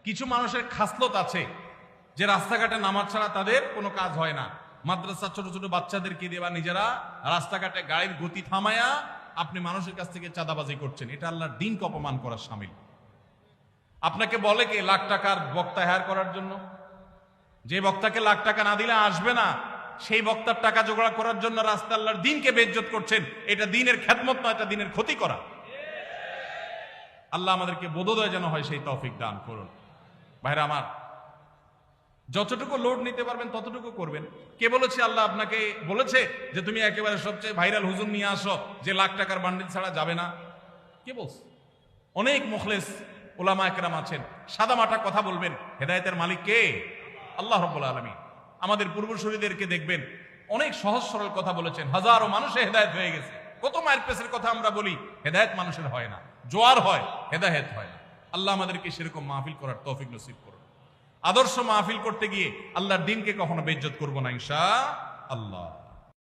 কিছু মানুষের খাসলত আছে যে রাস্তাঘাটে নামাজ ছাড়া তাদের কোনো কাজ হয় না। মাদ্রাসা ছোট ছোট বাচ্চাদেরকে দিয়ে বা নিজেরা রাস্তাঘাটে গাড়ির গতি থামায়া আপনি মানুষের কাছ থেকে চাঁদাবাজি করছেন, এটা আল্লাহর দ্বীনকে অপমান করার শামিল। আপনাকে বলে কে লাখ টাকার বক্তা হায়ার করার জন্য, যে বক্তাকে লাখ টাকা না দিলে আসবে না, সেই বক্তার টাকা জোগাড় করার জন্য রাস্তা আল্লাহর দ্বীনকে বেইজ্জত করছেন। এটা দ্বীনের খেদমত নয়, এটা দ্বীনের ক্ষতি করা। আল্লাহ আমাদেরকে বোধোদয় যেন হয় সেই তৌফিক দান করুন। ভাইরা আমার, যতটুকু লোড নিতে পারবেন ততটুকু করবেন। কে বলেছে আল্লাহ আপনাকে বলেছে যে তুমি একেবারে সবচেয়ে ভাইরাল হুজুর নিয়ে আসো যে লাখ টাকার বান্ডিল ছাড়া যাবে না? কে বলছে? অনেক মুখলেস ওলামা একরাম আছেন, সাদা মাটা কথা বলবেন। হেদায়েতের মালিক কে? আল্লাহ রাব্বুল আলামিন। আমাদের পূর্বসূরীদেরকে দেখবেন অনেক সহজ সরল কথা বলেছেন, হাজারো মানুষে হেদায়েত হয়ে গেছে। কত মায়ের পেছের কথা আমরা বলি, হেদায়েত মানুষের হয় না, জোয়ার হয়, হেদায়েত হয় না। আল্লাহ আমাদেরকে সেরকম মাহফিল করার তৌফিক নসিব করুন। আদর্শ মাহফিল করতে গিয়ে আল্লাহর দ্বীনকে কখনো বেইজ্জত করব না ইনশাআল্লাহ।